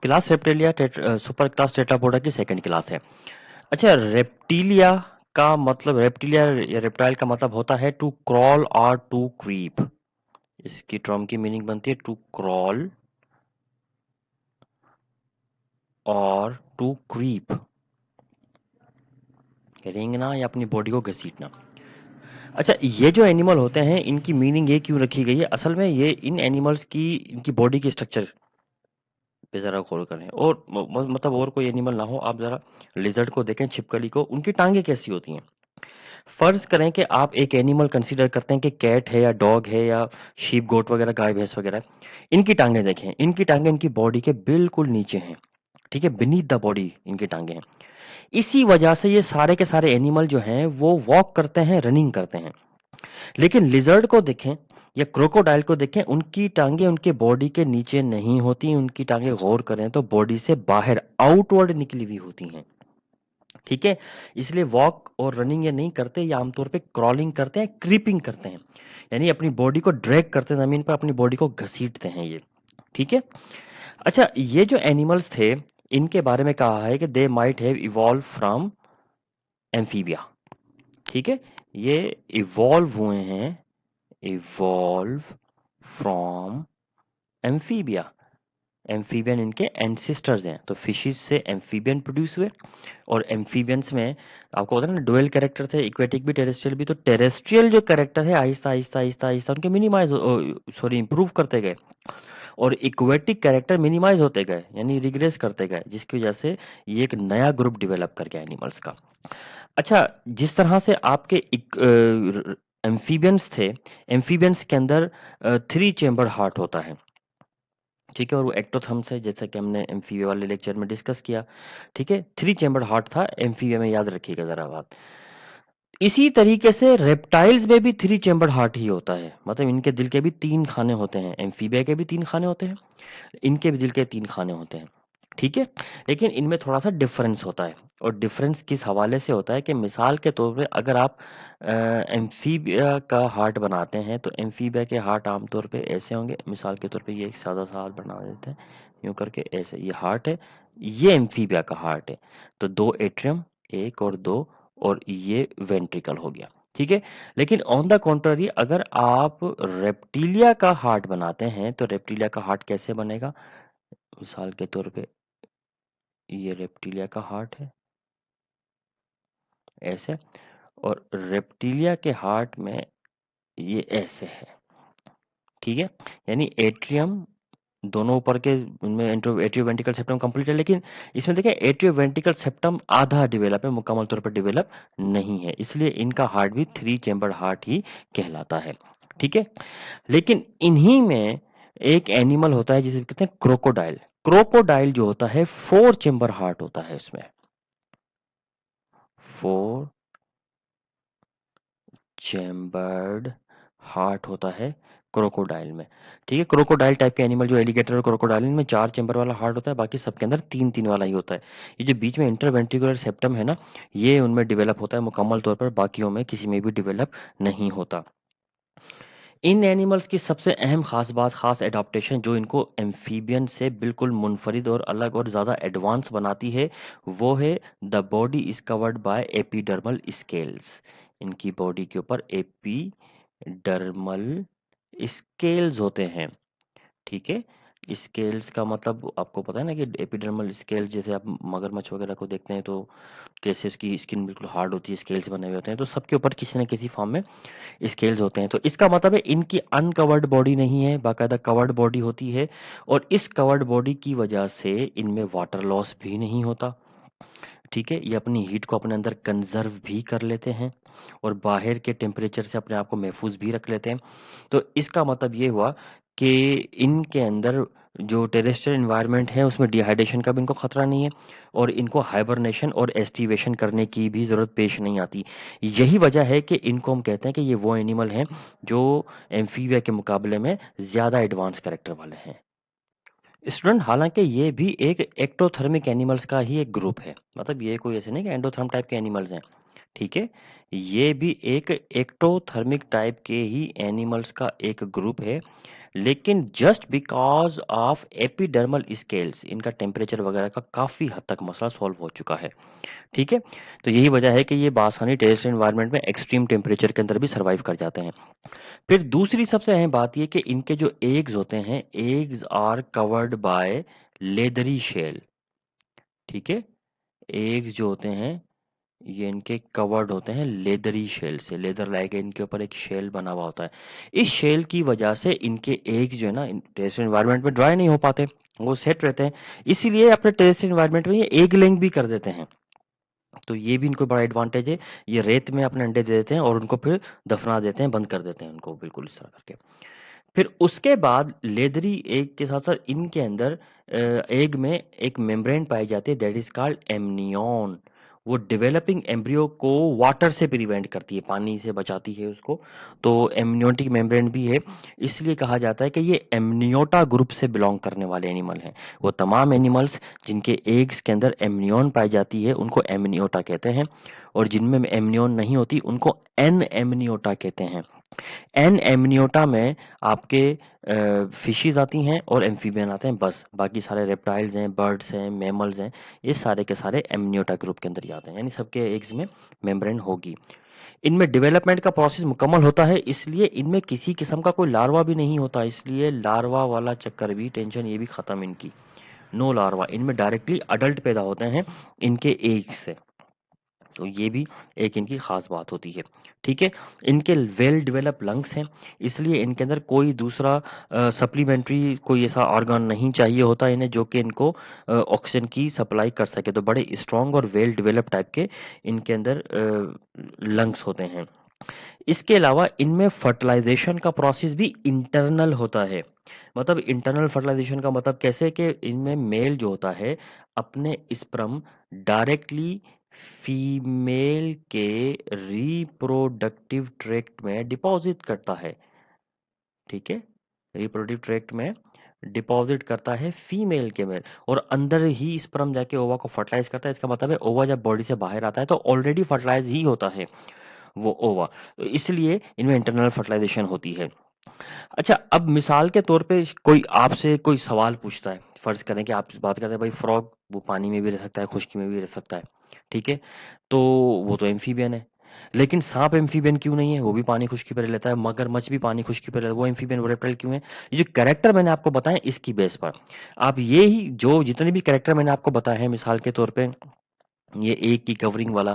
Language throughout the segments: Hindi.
Class reptilia super class Tetrapoda की सेकंड क्लास है। अच्छा, रेप्टिलिया का मतलब, रेप्टिलिया या रेप्टाइल का मतलब होता है टू क्रॉल और टू क्रीप। इसकी टर्म की मीनिंग बनती है टू क्रॉल और टू क्रीप, रेंगना या अपनी बॉडी को घसीटना। अच्छा, ये जो एनिमल होते हैं इनकी मीनिंग ये क्यों रखी गई है? असल में ये इन एनिमल्स की, इनकी बॉडी की स्ट्रक्चर पे जरा गौर करें। और मतलब और कोई एनिमल ना हो, आप जरा लिजर्ड को देखें, छिपकली को, उनकी टांगे कैसी होती हैं। फर्ज करें कि आप एक एनिमल कंसीडर करते हैं कि कैट है या डॉग है या शीप गोट वगैरह, गाय भैंस वगैरह। इनकी टांगे देखें, इनकी टांगे इनकी बॉडी के बिल्कुल नीचे हैं, ठीक है, बीनीथ द बॉडी इनकी टांगे हैं। इसी वजह से ये सारे के सारे एनिमल जो हैं वो वॉक करते हैं, रनिंग करते हैं। लेकिन लिजर्ड को देखें या क्रोकोडाइल को देखें, उनकी टांगे उनके बॉडी के नीचे नहीं होती, उनकी टांगे गौर करें तो बॉडी से बाहर आउटवर्ड निकली हुई होती हैं, ठीक है। इसलिए वॉक और रनिंग ये नहीं करते, ये आमतौर पे क्रॉलिंग करते हैं, क्रीपिंग करते हैं, यानी अपनी बॉडी को ड्रैग करते हैं, जमीन पर अपनी बॉडी को घसीटते हैं ये, ठीक है। अच्छा, ये जो एनिमल्स थे इनके बारे में कहा है कि they might have evolve from amphibia, ठीक है। ये इवॉल्व हुए हैं, इवॉल्व फ्रॉम एम्फीबिया। एम्फीबियन इनके एंसेस्टर्स हैं, तो फिशेस से एम्फीबियन प्रोड्यूस हुए। और एम्फीबियंस में आपको पता है ना, डुअल कैरेक्टर थे, इक्वेटिक भी टेरेस्ट्रियल भी। तो टेरेस्ट्रियल जो कैरेक्टर है आहिस्ता आहिस्ता आहिस्ता आहिस्ता उनके मिनिमाइज, सॉरी, इंप्रूव करते गए, और इक्वेटिक कैरेक्टर मिनिमाइज होते गए, यानी रिग्रेस करते गए, जिसकी वजह से ये एक नया ग्रुप डेवलप कर गया एनिमल्स का। अच्छा, जिस तरह से आपके एम्फीबियंस थे, एम्फीबियंस के अंदर 3 चेम्बर हार्ट होता है, ठीक है। और वो एक्टोथर्म्स है, जैसा कि हमने एम्फीबिया वाले लेक्चर में डिस्कस किया, ठीक है। 3 चेम्बर हार्ट था एम्फीबिया में, याद रखिएगा जरा बात। इसी तरीके से रेप्टाइल्स में भी 3 चेम्बर हार्ट ही होता है, मतलब इनके दिल के भी 3 खाने होते हैं, एम्फीबिया के भी 3 खाने होते हैं, इनके भी दिल के 3 खाने होते हैं, ठीक है। लेकिन इनमें थोड़ा सा डिफरेंस होता है। और डिफरेंस किस हवाले से होता है कि मिसाल के तौर पे अगर आप एम्फीबिया का हार्ट बनाते हैं तो एम्फीबिया के हार्ट आमतौर पे ऐसे होंगे। मिसाल के तौर पे ये एक सादा सा हार्ट बना देते हैं, यूं करके ऐसे, ये हार्ट है, ये एम्फीबिया का हार्ट है। तो 2 एट्रियम, 1 और 2, और ये वेंट्रिकल हो गया, ठीक है। लेकिन ऑन द कॉन्ट्ररी अगर आप रेप्टिलिया का हार्ट बनाते हैं तो रेप्टिलिया का हार्ट कैसे बनेगा? मिसाल के तौर पे ये रेप्टिलिया का हार्ट है ऐसे, और रेप्टिलिया के हार्ट में ये ऐसे है, ठीक है। यानी एट्रियम दोनों ऊपर के, उनमें एट्रियो वेंट्रिकल सेप्टम कंप्लीट है, लेकिन इसमें देखिए एट्रियो वेंट्रिकल सेप्टम आधा डिवेलप है, मुकम्मल तौर पर डिवेलप नहीं है, इसलिए इनका हार्ट भी 3 चेम्बर हार्ट ही कहलाता है, ठीक है। लेकिन इन्हीं में एक एनिमल होता है जिसे कहते हैं क्रोकोडाइल। क्रोकोडाइल जो होता है 4 चेम्बर हार्ट होता है इसमें, 4 चेम्बर्ड हार्ट होता है क्रोकोडाइल में, ठीक है। क्रोकोडाइल टाइप के एनिमल जो एलिगेटर और क्रोकोडाइल, इनमें 4 चेम्बर वाला हार्ट होता है, बाकी सबके अंदर 3-3 वाला ही होता है। ये जो बीच में इंटरवेंट्रिकुलर सेप्टम है ना, ये उनमें डिवेलप होता है मुकम्मल तौर पर, बाकियों में किसी में भी डिवेलप नहीं होता। इन एनिमल्स की सबसे अहम खास बात, खास एडाप्टेशन जो इनको एम्फीबियन से बिल्कुल मुनफरिद और अलग और ज़्यादा एडवांस बनाती है, वो है the body is covered by epidermal scales. इनकी बॉडी के ऊपर एपिडर्मल स्केल्स होते हैं, ठीक है। स्केल्स का मतलब आपको पता है ना, कि एपिडर्मल स्केल्स, जैसे आप मगरमच्छ वगैरह को देखते हैं तो कैसे उसकी स्किन बिल्कुल हार्ड होती है, स्केल्स बने हुए होते हैं, तो सबके ऊपर किसी न किसी फॉर्म में स्केल्स होते हैं। तो इसका मतलब है इनकी अनकवर्ड बॉडी नहीं है, बाकायदा कवर्ड बॉडी होती है। और इस कवर्ड बॉडी की वजह से इनमें वाटर लॉस भी नहीं होता, ठीक है। ये अपनी हीट को अपने अंदर कंजर्व भी कर लेते हैं और बाहर के टेम्परेचर से अपने आप को महफूज भी रख लेते हैं। तो इसका मतलब ये हुआ कि इनके अंदर जो टेरेस्ट्रियल एनवायरनमेंट है उसमें डिहाइड्रेशन का भी इनको खतरा नहीं है, और इनको हाइबरनेशन और एस्टिवेशन करने की भी ज़रूरत पेश नहीं आती। यही वजह है कि इनको हम कहते हैं कि ये वो एनिमल हैं जो एम्फीबिया के मुकाबले में ज़्यादा एडवांस कैरेक्टर वाले हैं। स्टूडेंट, हालांकि ये भी एक एक्टोथर्मिक एनिमल्स का ही एक ग्रुप है, मतलब ये कोई ऐसे नहीं कि एंडोथर्म टाइप के एनिमल्स हैं, ठीक है। ये भी एक एक्टोथर्मिक टाइप के ही एनिमल्स का एक ग्रुप है, लेकिन just because of epidermal scales इनका टेम्परेचर वगैरह का काफ़ी हद तक मसला सॉल्व हो चुका है। ठीक है, तो यही वजह है कि ये बासानी टेरेस्ट्रियल एनवायरनमेंट में एक्सट्रीम टेम्परेचर के अंदर भी सर्वाइव कर जाते हैं। फिर दूसरी सबसे अहम बात ये कि इनके जो एग्स होते हैं, eggs are covered by leathery shell. ठीक है, एग्स जो होते हैं ये इनके कवर्ड होते हैं लेदरी शेल से, लेदर लाइक इनके ऊपर एक शेल बना हुआ होता है। इस शेल की वजह से इनके एग्स जो है ना टेरेस्ट्रियल एनवायरनमेंट में ड्राई नहीं हो पाते, वो सेट रहते हैं। इसीलिए अपने टेरेस्ट्रियल एनवायरनमेंट में ये एग लेइंग भी कर देते हैं। तो ये भी इनको बड़ा एडवांटेज है। ये रेत में अपने अंडे दे देते हैं और उनको फिर दफना देते हैं, बंद कर देते हैं उनको बिल्कुल इस तरह करके। फिर उसके बाद लेदरी एग के साथ-साथ इनके अंदर एग में एक मेम्ब्रेन पाई जाती है दैट इज़ कॉल्ड एमनियॉन। वो डेवलपिंग एम्ब्रियो को वाटर से प्रिवेंट करती है, पानी से बचाती है उसको। तो एमनियोटिक मेम्ब्रेन भी है, इसलिए कहा जाता है कि ये एमनियोटा ग्रुप से बिलॉन्ग करने वाले एनिमल हैं। वो तमाम एनिमल्स जिनके एग्स के अंदर एमनियॉन पाई जाती है, उनको एमनियोटा कहते हैं और जिनमें एमनियॉन नहीं होती, उनको एनएमनियोटा कहते हैं। एन एमनियोटा में आपके फिशेस आती हैं और एम्फीबियन आते हैं बस, बाकी सारे रेप्टाइल्स हैं, बर्ड्स हैं, मैमल्स हैं, ये सारे के सारे एमनियोटा ग्रुप के अंदर ही आते हैं, यानी सबके एग्स में मेम्ब्रेन होगी। इनमें डेवलपमेंट का प्रोसेस मुकम्मल होता है, इसलिए इनमें किसी किस्म का कोई लार्वा भी नहीं होता, इसलिए लार्वा वाला चक्कर भी, टेंशन ये भी खत्म इनकी। नो लार्वा, इनमें डायरेक्टली अडल्ट पैदा होते हैं इनके एग्स से। तो ये भी एक इनकी ख़ास बात होती है, ठीक है? इनके वेल डेवलप लंग्स हैं, इसलिए इनके अंदर कोई दूसरा सप्लीमेंट्री कोई ऐसा ऑर्गन नहीं चाहिए होता इन्हें जो कि इनको ऑक्सीजन की सप्लाई कर सके। तो बड़े स्ट्रॉन्ग और वेल डेवलप टाइप के इनके अंदर लंग्स होते हैं। इसके अलावा इनमें फर्टिलाइजेशन का प्रोसेस भी इंटरनल होता है। मतलब इंटरनल फर्टिलाइजेशन का मतलब कैसे कि इनमें मेल जो होता है अपने स्पर्म डायरेक्टली फीमेल के रिप्रोडक्टिव ट्रैक्ट में डिपॉजिट करता है। ठीक है, रिप्रोडक्टिव ट्रैक्ट में डिपॉजिट करता है फीमेल के में और अंदर ही स्पर्म जाके ओवा को फर्टिलाइज करता है। इसका मतलब है ओवा जब बॉडी से बाहर आता है तो ऑलरेडी फर्टिलाइज ही होता है वो ओवा, तो इसलिए इनमें इंटरनल फर्टिलाइजेशन होती है। अच्छा, अब मिसाल के तौर पे कोई आपसे कोई सवाल पूछता है, फर्ज करें कि आप बात करते हैं भाई फ्रॉग वो पानी में भी रह सकता है, खुश्की में भी रह सकता है, ठीक है? तो वो तो एम्फीबियन है, लेकिन सांप एम्फीबियन क्यों नहीं है? वो भी पानी खुश्की पे रह लेता है, मगरमच्छ भी पानी खुश्की पे रहता है, वो एम्फीबियन वो रेप्टाइल क्यों है? ये जो कैरेक्टर मैंने आपको बताए इसकी बेस पर आप ये ही जो जितने भी कैरेक्टर मैंने आपको बताए हैं मिसाल के तौर पे ये एग की कवरिंग वाला,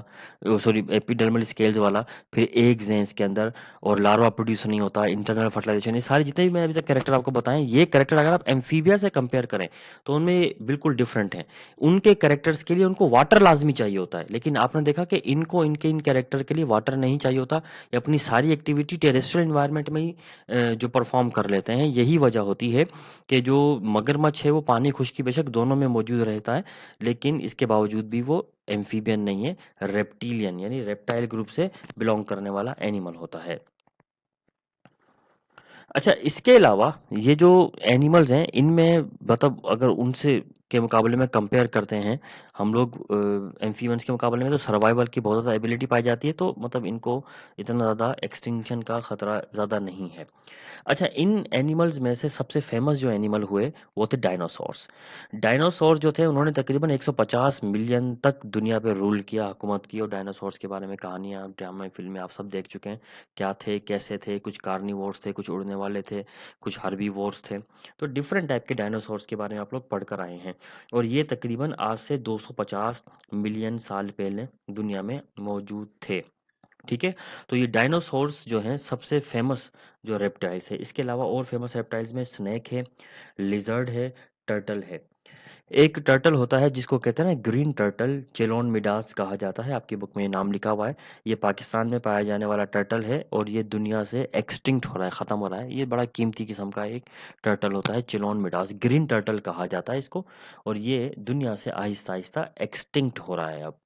सॉरी एपिडर्मल स्केल्स वाला, फिर एग्स हैं इसके अंदर और लार्वा प्रोड्यूस नहीं होता, इंटरनल फर्टिलाइजेशन, ये सारे जितने भी मैंने अभी तक कैरेक्टर आपको बताए ये कैरेक्टर अगर आप एम्फीबिया से कंपेयर करें तो उनमें बिल्कुल डिफरेंट हैं। उनके कैरेक्टर्स के लिए उनको वाटर लाजमी चाहिए होता है, लेकिन आपने देखा कि इनको इनके इन कैरेक्टर के लिए वाटर नहीं चाहिए होता। ये अपनी सारी एक्टिविटी टेरेस्ट्रियल एनवायरनमेंट में ही जो परफॉर्म कर लेते हैं। यही वजह होती है कि जो मगरमच्छ है वो पानी खुश्की बेशक दोनों में मौजूद रहता है, लेकिन इसके बावजूद भी वो एम्फीबियन नहीं है, रेप्टिलियन यानी रेप्टाइल ग्रुप से बिलोंग करने वाला एनिमल होता है। अच्छा, इसके अलावा ये जो एनिमल्स हैं इनमें मतलब अगर उनसे के मुकाबले में कंपेयर करते हैं हम लोग एम्फीबियंस के मुकाबले में, तो सर्वाइवल की बहुत ज़्यादा एबिलिटी पाई जाती है, तो मतलब इनको इतना ज़्यादा एक्सटिंक्शन का खतरा ज़्यादा नहीं है। अच्छा, इन एनिमल्स में से सबसे फेमस जो एनिमल हुए वो थे डायनासोर्स। डायनासोर जो थे उन्होंने तकरीबन 150 मिलियन तक दुनिया पे रूल किया, हुकूमत की, और डायनासोर्स के बारे में कहानियाँ, ड्रामा, फिल्में आप सब देख चुके हैं। क्या थे, कैसे थे, कुछ कार्निवोर्स थे, कुछ उड़ने वाले थे, कुछ हर्बीवोर्स थे। तो डिफरेंट टाइप के डायनासोर्स के बारे में आप लोग पढ़ कर आए हैं और ये तकरीबन आज से 250 मिलियन साल पहले दुनिया में मौजूद थे। ठीक है, तो ये डायनासोर्स जो हैं सबसे फेमस जो रेप्टाइल्स है। इसके अलावा और फेमस रेप्टाइल्स में स्नेक है, लिजर्ड है, टर्टल है। एक टर्टल होता है जिसको कहते हैं ना ग्रीन टर्टल, चेलोन मिडास कहा जाता है, आपकी बुक में ये नाम लिखा हुआ है। ये पाकिस्तान में पाया जाने वाला टर्टल है और ये दुनिया से एक्सटिंक्ट हो रहा है, खत्म हो रहा है। ये बड़ा कीमती किस्म का एक टर्टल होता है, चेलोन मिडास, ग्रीन टर्टल कहा जाता है इसको, और ये दुनिया से आहिस्ता आहिस्ता एक्सटिंक्ट हो रहा है अब।